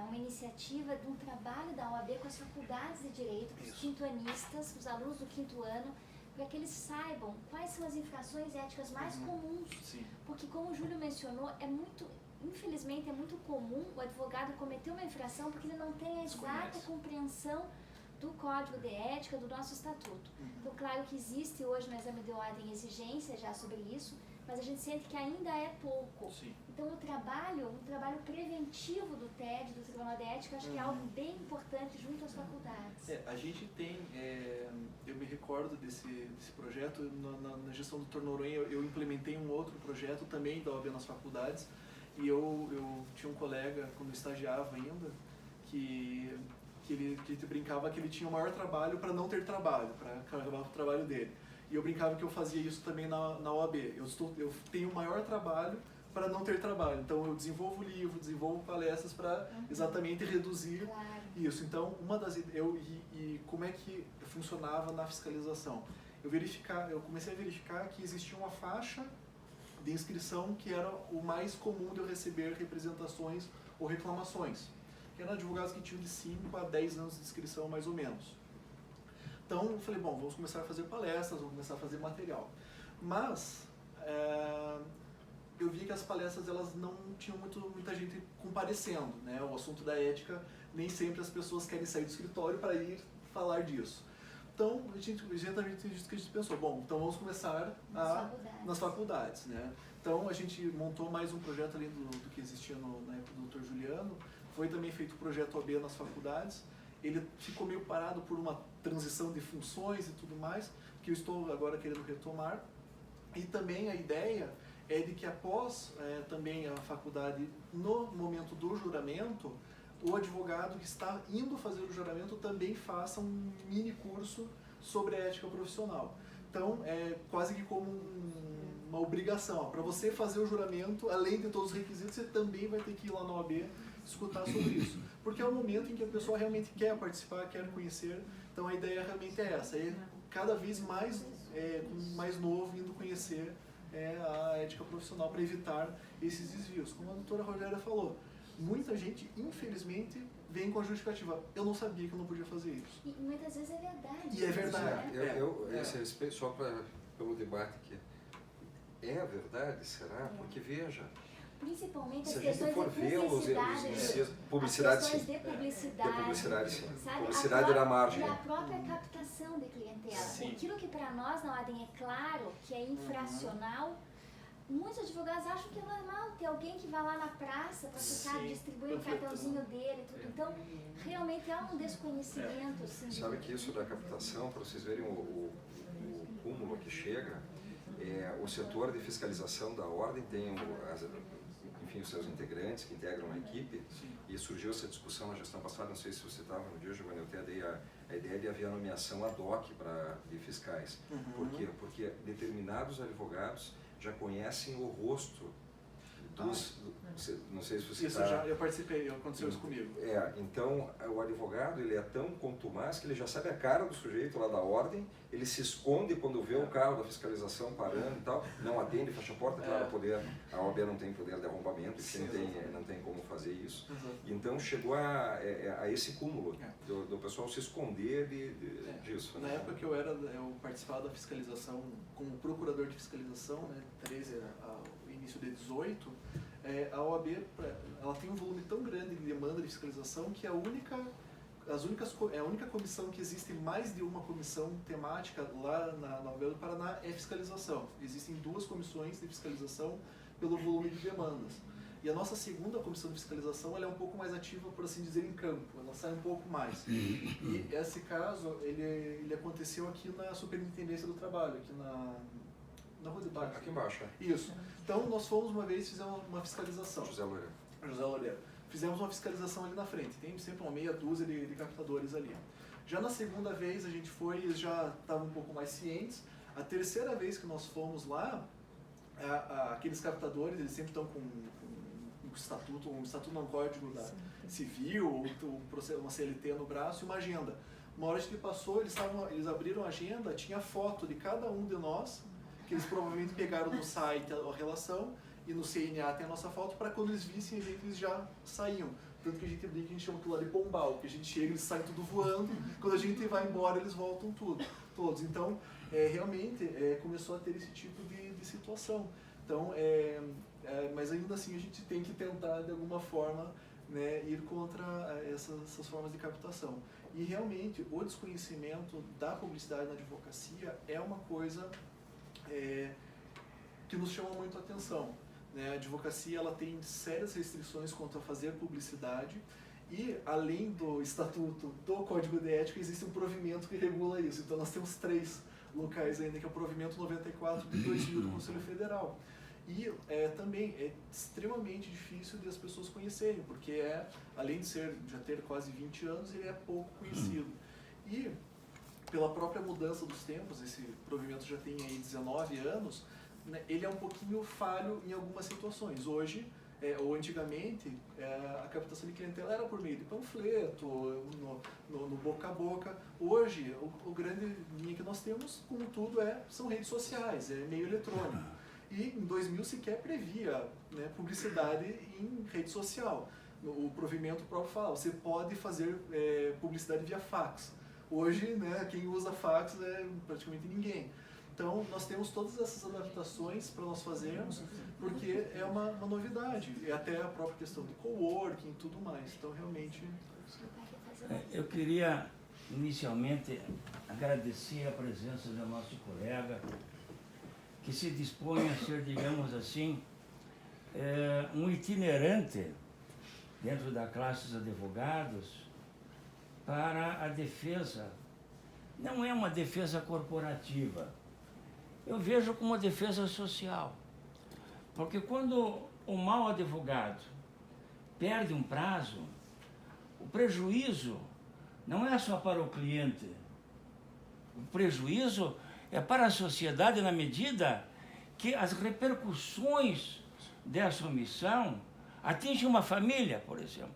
uma iniciativa de um trabalho da OAB com as faculdades de Direito, com os quintoanistas, os alunos do quinto ano, para que eles saibam quais são as infrações éticas mais comuns. Sim. Porque, como o Júlio mencionou, infelizmente é muito comum o advogado cometer uma infração porque ele não tem a exata compreensão do Código de Ética, do nosso Estatuto. Então, claro que existe hoje no exame de ordem exigência já sobre isso, mas a gente sente que ainda é pouco. Sim. Então, um trabalho preventivo do TED, do Tribunal de Ética, eu acho que é algo bem importante junto às faculdades. A gente tem, eu me recordo desse projeto, na gestão do Dr. Noronha, eu implementei um outro projeto também da OAB nas faculdades, e eu tinha um colega, quando eu estagiava ainda, que ele brincava que ele tinha o maior trabalho para não ter trabalho, para acabar o trabalho dele. E eu brincava que eu fazia isso também na OAB. Eu tenho o maior trabalho para não ter trabalho. Então, eu desenvolvo livro, desenvolvo palestras para exatamente reduzir isso. Então, e como é que funcionava na fiscalização? Eu comecei a verificar que existia uma faixa de inscrição que era o mais comum de eu receber representações ou reclamações, que eram advogados que tinham de 5 a 10 anos de inscrição, mais ou menos. Então, eu falei, bom, vamos começar a fazer palestras, vamos começar a fazer material. Mas, eu vi que as palestras elas não tinham muita gente comparecendo, né? O assunto da ética, nem sempre as pessoas querem sair do escritório para ir falar disso. Então, exatamente isso que a gente pensou, bom, então vamos começar nas faculdades, né? Então, a gente montou mais um projeto além do que existia na época do Dr. Juliano. Foi também feito o projeto OAB nas faculdades. Ele ficou meio parado por uma transição de funções e tudo mais, que eu estou agora querendo retomar. E também a ideia é de que após também a faculdade, no momento do juramento, o advogado que está indo fazer o juramento também faça um mini curso sobre a ética profissional. Então, é quase que como uma obrigação. Para você fazer o juramento, além de todos os requisitos, você também vai ter que ir lá na OAB escutar sobre isso. Porque é o momento em que a pessoa realmente quer participar, quer conhecer. Então, a ideia realmente é essa. É cada vez mais novo indo conhecer a ética profissional para evitar esses desvios. Como a doutora Rogéria falou, muita gente, infelizmente, vem com a justificativa, eu não sabia que eu não podia fazer isso. E muitas vezes é verdade. E é verdade. Esse respeito, só pelo debate aqui, é verdade, será? Porque veja, principalmente se as a gente for ver publicidade, sim. De publicidade, sim. Sabe? Publicidade da margem. E a própria captação de clientela. Sim. Aquilo que para nós na ordem é claro, que é infracional, muitos advogados acham que é normal ter alguém que vai lá na praça para ficar distribuindo o cartãozinho dele e tudo. Então, realmente há um desconhecimento. Assim, sabe que isso da captação, para vocês verem o cúmulo que chega, o setor de fiscalização da ordem tem os seus integrantes que integram a equipe. Sim. E surgiu essa discussão na gestão passada, não sei se você estava no dia, Giovanni, eu até dei a ideia de haver a nomeação ad hoc de fiscais. Por quê? Porque determinados advogados já conhecem o rosto não sei se você Isso, eu participei, aconteceu isso comigo. Então o advogado ele é tão contumaz que ele já sabe a cara do sujeito lá da ordem, ele se esconde quando vê o carro da fiscalização parando e tal, não atende, fecha a porta, claro, a OAB não tem poder de arrombamento, Sim, não tem como fazer isso. Exato. Então chegou a esse cúmulo do pessoal se esconder disso. Na época que eu participava da fiscalização como procurador de fiscalização, né, 13 ao início de 18, a OAB ela tem um volume tão grande de demanda de fiscalização que é a única comissão que existe mais de uma comissão temática lá na OAB do Paraná é fiscalização. Existem 2 comissões de fiscalização pelo volume de demandas. E a nossa segunda comissão de fiscalização ela é um pouco mais ativa, por assim dizer, em campo. Ela sai um pouco mais. E esse caso, ele aconteceu aqui na Superintendência do Trabalho, aqui na Rua de Baixo. Aqui embaixo. Isso. Então, nós fomos uma vez, fizemos uma fiscalização. José Loureiro. Fizemos uma fiscalização ali na frente. Tem sempre uma meia dúzia de captadores ali. Já na segunda vez a gente foi, eles já estavam um pouco mais cientes. A terceira vez que nós fomos lá, aqueles captadores, eles sempre estão com um estatuto não, código da civil, ou uma CLT no braço e uma agenda. Uma hora a gente passou, eles abriram a agenda, tinha foto de cada um de nós, que eles provavelmente pegaram no site a relação, e no CNA tem a nossa foto, para quando eles vissem a gente, eles já saíam. Tanto que a gente brinca, a gente chama aquilo lá de pombal, que a gente chega, eles saem tudo voando, quando a gente vai embora, eles voltam todos. Então, realmente, começou a ter esse tipo de situação. Então, mas ainda assim a gente tem que tentar, de alguma forma, né, ir contra essas formas de captação. E realmente, o desconhecimento da publicidade na advocacia é uma coisa que nos chama muito a atenção. Né? A advocacia ela tem sérias restrições quanto a fazer publicidade e, além do estatuto do Código de Ética, existe um provimento que regula isso. Então, nós temos 3 locais ainda, que é o provimento 94 de 2000 do Conselho Federal. E também é extremamente difícil de as pessoas conhecerem, porque além de já ter quase 20 anos, ele é pouco conhecido. E, pela própria mudança dos tempos, esse provimento já tem aí 19 anos, né, ele é um pouquinho falho em algumas situações. Hoje, ou antigamente, a captação de clientela era por meio de panfleto, no boca a boca. Hoje, o grande linha que nós temos, como tudo, são redes sociais, meio eletrônico. E em 2000 sequer previa, né, publicidade em rede social. O provimento próprio fala, você pode fazer publicidade via fax. Hoje, né, quem usa fax é praticamente ninguém. Então, nós temos todas essas adaptações para nós fazermos, porque é uma novidade. E até a própria questão de coworking e tudo mais. Então, realmente... Eu queria, inicialmente, agradecer a presença do nosso colega, que se dispõe a ser, digamos assim, um itinerante dentro da classe dos advogados para a defesa. Não é uma defesa corporativa. Eu vejo como uma defesa social. Porque quando o mau advogado perde um prazo, o prejuízo não é só para o cliente. O prejuízo é para a sociedade na medida que as repercussões dessa omissão atingem uma família, por exemplo.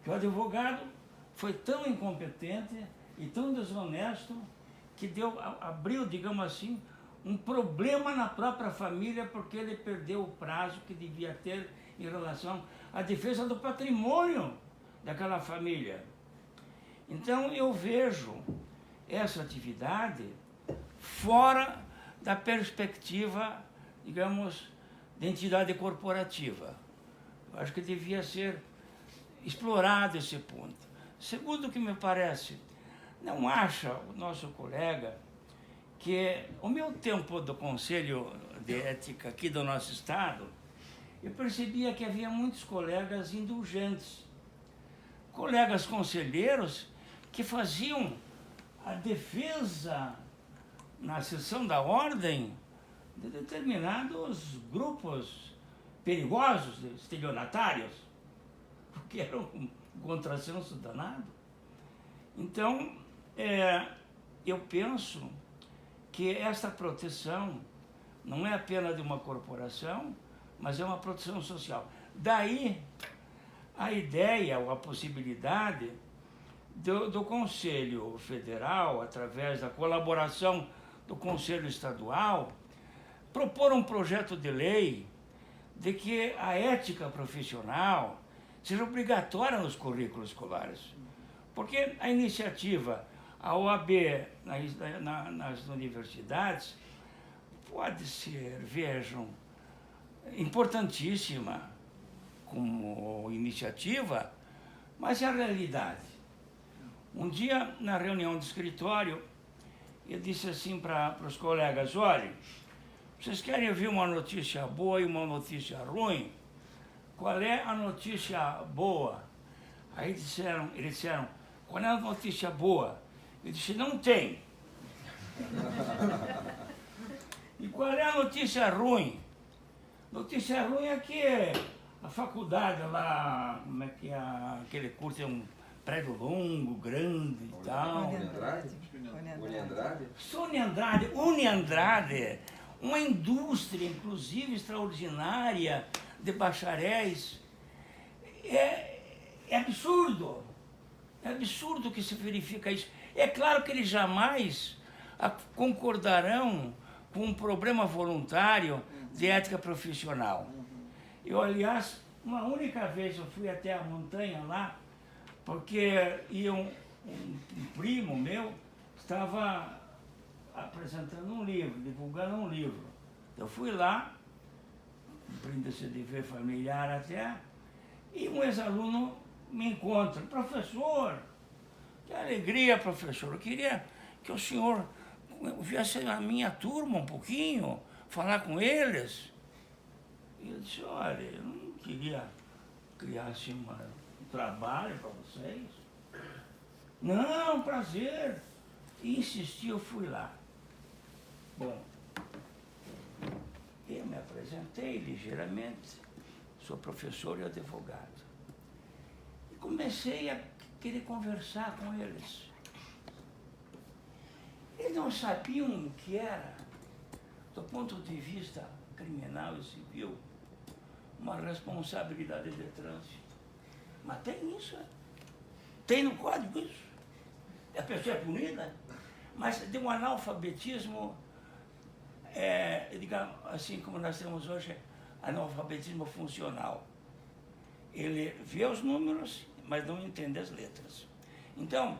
Que o advogado foi tão incompetente e tão desonesto que abriu, digamos assim, um problema na própria família porque ele perdeu o prazo que devia ter em relação à defesa do patrimônio daquela família. Então eu vejo essa atividade fora da perspectiva, digamos, de entidade corporativa. Eu acho que devia ser explorado esse ponto. Segundo o que me parece, não acha o nosso colega que o meu tempo do Conselho de Ética aqui do nosso estado, eu percebia que havia muitos colegas indulgentes, colegas conselheiros que faziam a defesa na sessão da ordem de determinados grupos perigosos, estelionatários, porque era um contrassenso danado. Então, eu penso que esta proteção não é apenas de uma corporação, mas é uma proteção social. Daí a ideia ou a possibilidade do Conselho Federal, através da colaboração do Conselho Estadual, propor um projeto de lei de que a ética profissional seja obrigatória nos currículos escolares. Porque a iniciativa, a OAB nas universidades, pode ser, vejam, importantíssima como iniciativa, mas é a realidade. Um dia, na reunião do escritório, eu disse assim para os colegas, olhem, vocês querem ouvir uma notícia boa e uma notícia ruim? Qual é a notícia boa? Aí eles disseram, qual é a notícia boa? Eu disse, não tem. E qual é a notícia ruim? Notícia ruim é que a faculdade lá, como é que é, aquele curso é um prédio longo, grande e tal. Uniandrade, uma indústria, inclusive, extraordinária de bacharéis. É absurdo. É absurdo que se verifica isso. É claro que eles jamais concordarão com um problema voluntário de ética profissional. Eu, aliás, uma única vez eu fui até a montanha lá, porque ia um primo meu estava apresentando um livro, divulgando um livro. Eu fui lá, cumprindo esse dever familiar até, e um ex-aluno me encontra. Professor, que alegria, professor, eu queria que o senhor viesse na minha turma um pouquinho, falar com eles. E eu disse, olha, eu não queria criar assim um trabalho para vocês. Não, prazer. E insisti, eu fui lá. Bom, eu me apresentei ligeiramente, sou professor e advogado. E comecei a querer conversar com eles. Eles não sabiam o que era, do ponto de vista criminal e civil, uma responsabilidade de trânsito. Mas tem isso, tem no código isso. A pessoa é punida, mas de um analfabetismo, digamos assim como nós temos hoje, analfabetismo funcional. Ele vê os números, mas não entende as letras. Então,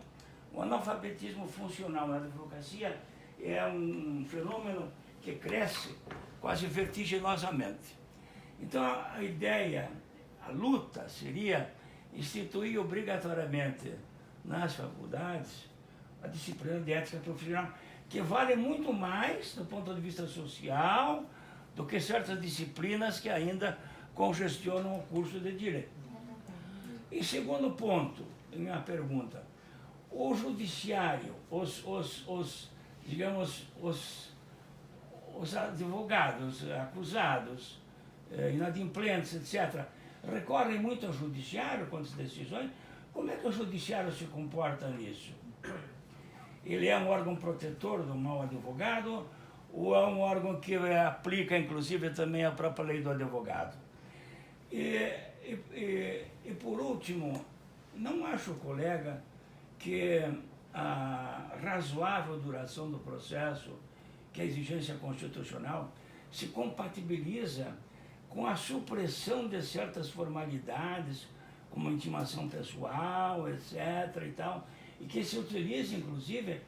o analfabetismo funcional na advocacia é um fenômeno que cresce quase vertiginosamente. Então, a ideia, a luta seria instituir obrigatoriamente nas faculdades a disciplina de ética profissional, que vale muito mais do ponto de vista social do que certas disciplinas que ainda congestionam o curso de direito. E segundo ponto, minha pergunta, o judiciário, os advogados, acusados, inadimplentes, etc., recorrem muito ao judiciário com as decisões. Como é que o judiciário se comporta nisso? Ele é um órgão protetor do mau advogado ou é um órgão que aplica, inclusive, também a própria lei do advogado? E por último, não acho, colega, que a razoável duração do processo, que é a exigência constitucional, se compatibiliza com a supressão de certas formalidades, como intimação pessoal, etc. e tal, e que se utiliza, inclusive,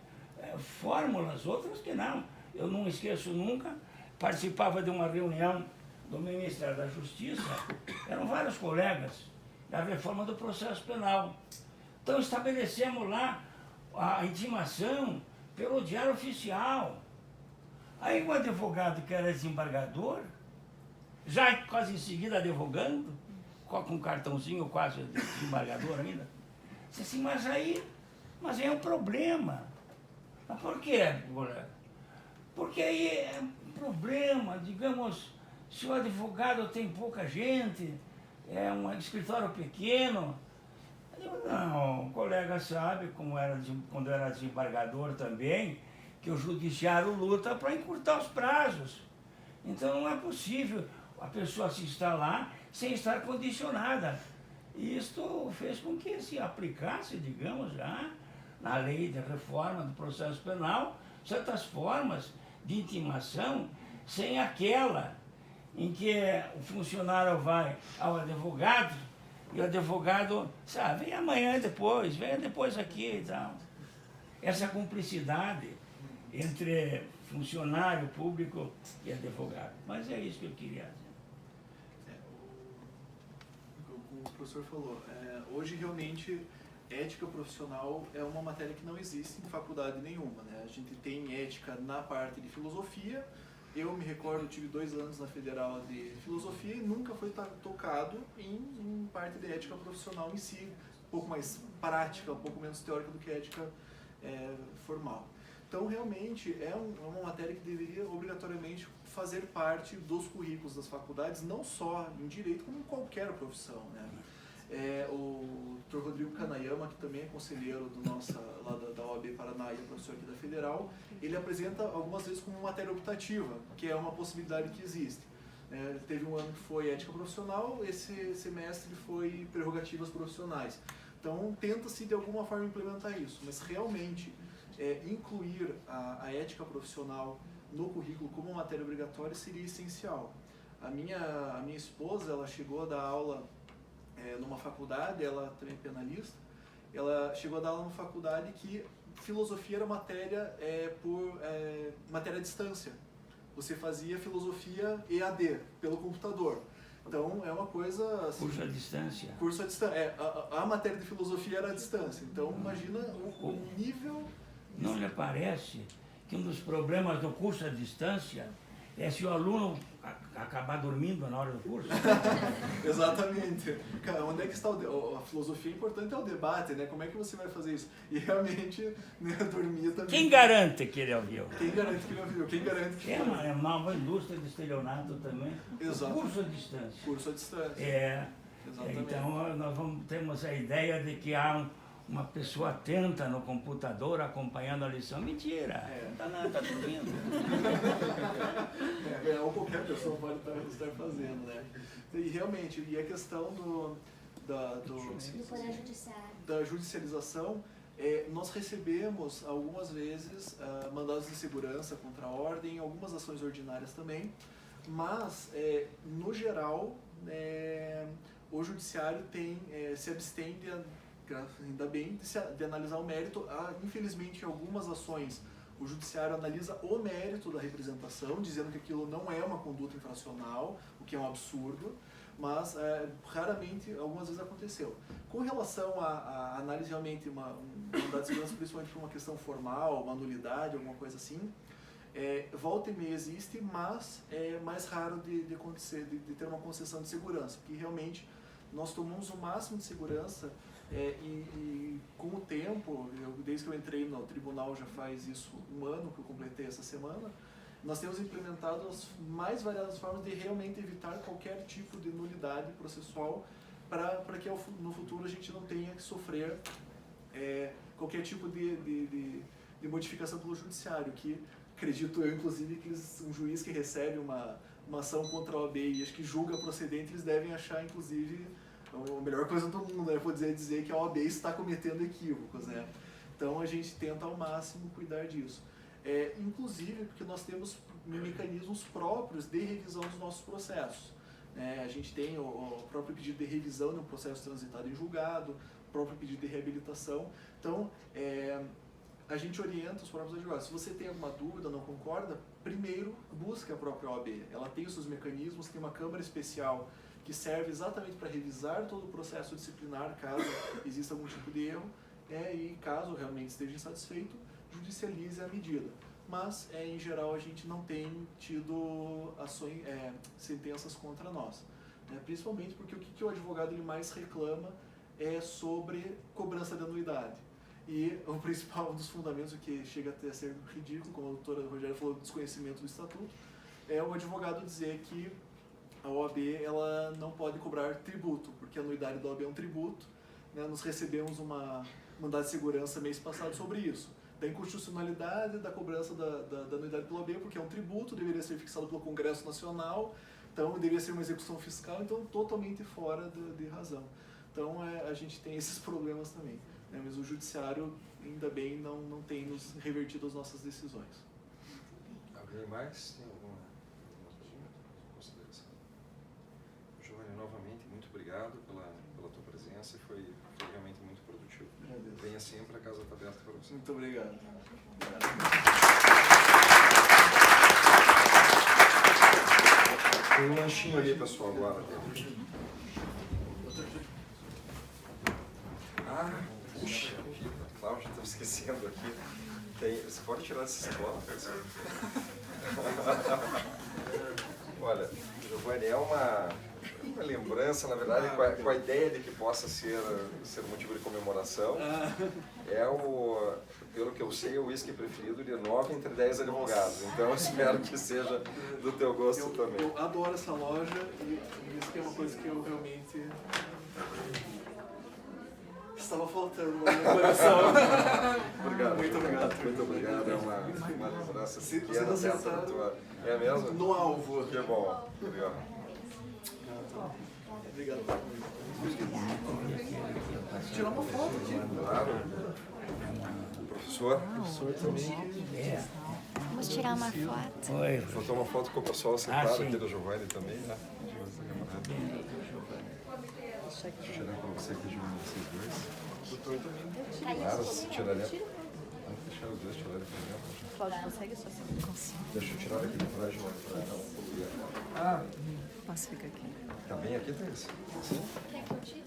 fórmulas, outras que não. Eu não esqueço nunca, participava de uma reunião do Ministério da Justiça, eram vários colegas, da reforma do processo penal. Então estabelecemos lá a intimação pelo diário oficial. Aí o advogado que era desembargador, já quase em seguida advogando, com um cartãozinho quase desembargador ainda, disse assim, mas aí é um problema. Mas por quê, colega? Porque aí é um problema, digamos, se o advogado tem pouca gente, é um escritório pequeno. Eu, não, o colega sabe, quando era desembargador também, que o judiciário luta para encurtar os prazos. Então não é possível. a pessoa se instalar sem estar condicionada. E isto fez com que se aplicasse, digamos, já na lei de reforma do processo penal, certas formas de intimação sem aquela em que o funcionário vai ao advogado e o advogado, sabe, vem amanhã depois, venha depois aqui e tal. Essa cumplicidade entre funcionário público e advogado. Mas é isso que eu queria dizer. Como o professor falou, hoje realmente ética profissional é uma matéria que não existe em faculdade nenhuma, né? A gente tem ética na parte de filosofia. Eu me recordo, eu tive 2 anos na Federal de Filosofia e nunca foi tocado em parte de ética profissional em si, um pouco mais prática, um pouco menos teórica do que ética formal. Então, realmente, é uma matéria que deveria obrigatoriamente fazer parte dos currículos das faculdades, não só em direito, como em qualquer profissão, né? O Dr. Rodrigo Kanayama, que também é conselheiro lá da OAB Paraná e é professor aqui da Federal, ele apresenta algumas vezes como matéria optativa, que é uma possibilidade que existe. Teve um ano que foi ética profissional, esse semestre foi prerrogativas profissionais. Então, tenta-se de alguma forma implementar isso, mas realmente incluir a ética profissional no currículo como matéria obrigatória seria essencial. A minha esposa, ela chegou a dar aula numa faculdade, ela também é penalista, ela chegou a dar aula numa faculdade que filosofia era matéria matéria à distância. Você fazia filosofia EAD, pelo computador. Então, é uma coisa... Assim, curso à distância. Curso à distância. A matéria de filosofia era à distância. Então, imagina o nível... Não lhe parece que um dos problemas do curso à distância é se o aluno acabar dormindo na hora do curso? Exatamente. Cara, onde é que está a filosofia importante é o debate, né? Como é que você vai fazer isso? E realmente, né, dormir também... Quem garante que ele ouviu? Quem garante que ele ouviu? Quem garante que... É uma nova indústria de estelionato também. Exato. Curso à distância. Curso à distância. Exatamente. Então, nós temos a ideia de que há uma pessoa atenta no computador acompanhando a lição. Mentira! Não está dormindo. Ou qualquer pessoa pode estar fazendo, né? E realmente, e a questão do Poder Judiciário. Da judicialização, nós recebemos algumas vezes mandados de segurança contra a ordem, algumas ações ordinárias também, mas, no geral, o judiciário se abstém ainda bem, de analisar o mérito. Infelizmente, em algumas ações, o judiciário analisa o mérito da representação, dizendo que aquilo não é uma conduta infracional, o que é um absurdo, mas raramente, algumas vezes aconteceu. Com relação à análise realmente, um mandado de segurança, principalmente por uma questão formal, uma nulidade, alguma coisa assim, volta e meia existe, mas é mais raro de acontecer, de ter uma concessão de segurança, porque realmente nós tomamos o máximo de segurança. E com o tempo, desde que eu entrei no tribunal, já faz isso 1 ano que eu completei essa semana, nós temos implementado as mais variadas formas de realmente evitar qualquer tipo de nulidade processual para que no futuro a gente não tenha que sofrer qualquer tipo de modificação pelo judiciário, que acredito eu, inclusive, que um juiz que recebe uma ação contra a OAB e acho que julga procedente, eles devem achar, inclusive, a melhor coisa do mundo, né? Dizer que a OAB está cometendo equívocos, né? Então a gente tenta ao máximo cuidar disso. Inclusive porque nós temos mecanismos próprios de revisão dos nossos processos. A gente tem o próprio pedido de revisão de um processo transitado em julgado, o próprio pedido de reabilitação. Então, a gente orienta os próprios advogados. Se você tem alguma dúvida, não concorda, primeiro busque a própria OAB. Ela tem os seus mecanismos, tem uma câmara especial que serve exatamente para revisar todo o processo disciplinar, caso exista algum tipo de erro, e caso realmente esteja insatisfeito, judicialize a medida. Mas, em geral, a gente não tem tido ações, sentenças contra nós. Principalmente porque o que o advogado ele mais reclama é sobre cobrança de anuidade. E o principal, um dos fundamentos, que chega até a ser ridículo, como a doutora Rogéria falou, desconhecimento do estatuto, é o advogado dizer que a OAB ela não pode cobrar tributo, porque a anuidade da OAB é um tributo. Nós recebemos uma mandado de segurança mês passado sobre isso. Da inconstitucionalidade da cobrança da anuidade pela OAB, porque é um tributo, deveria ser fixado pelo Congresso Nacional, Então, devia ser uma execução fiscal, então totalmente fora de razão. Então, a gente tem esses problemas também, né? Mas o judiciário, ainda bem, não tem nos revertido as nossas decisões. Alguém mais? Tem alguma consideração? Giovanni, novamente, muito obrigado pela tua presença, foi realmente muito produtivo. Agradeço. Venha sempre, a casa está aberta para você. Muito obrigado. Tem um lanchinho ali, pessoal, agora. Ah, puxa vida, Cláudio, estou esquecendo aqui. Você pode tirar essa sacola, pessoal? Olha, Giovanni, é uma lembrança, na verdade, com a ideia de que possa ser motivo de comemoração. É pelo que eu sei, o uísque preferido de 9 entre 10 advogados. Então, eu espero que seja do teu gosto também. Eu adoro essa loja e isso que é uma coisa que eu realmente estava faltando no meu coração. Obrigado. Muito obrigado. Muito obrigado. É uma lembrança pequena. Vocês acertaram É mesmo? no alvo. Que bom. Obrigado. Obrigado. Tirar uma foto aqui. Claro. Professor? Professor também. Vamos tirar uma foto. Oi. Vou tomar uma foto com o pessoal sentado sim. aqui do Giovanni também, né? Deixa eu tirar para você aqui, Giovanni, vocês dois. Doutor também. Claro, se tiraria. Vamos deixar os dois tirarem primeiro. Cláudio, consegue só se eu consigo? Deixa eu tirar aqui de trás, Giovanni, para não poluir. Posso ficar aqui? Tá bem aqui, Thaís? Sim? Quer que eu tire?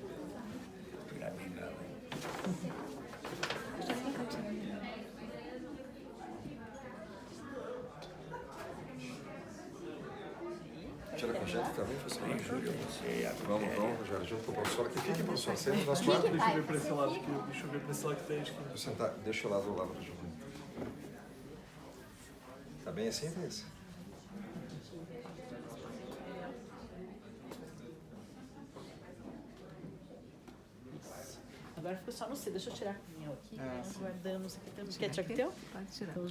Tira com a gente também, professor? Vamos, Rogério, junto com o professor aqui. Fique, professor, senta nós quatro. Deixa eu ver para esse lado aqui. Deixa eu ver para esse lado que tem aqui. Vou sentar, deixa eu lá do lado do Giovanni. Tá bem assim, Thaís? Agora ficou só no C. Deixa eu tirar o meu aqui. Guardamos aqui. Quer tirar o teu? Pode tirar.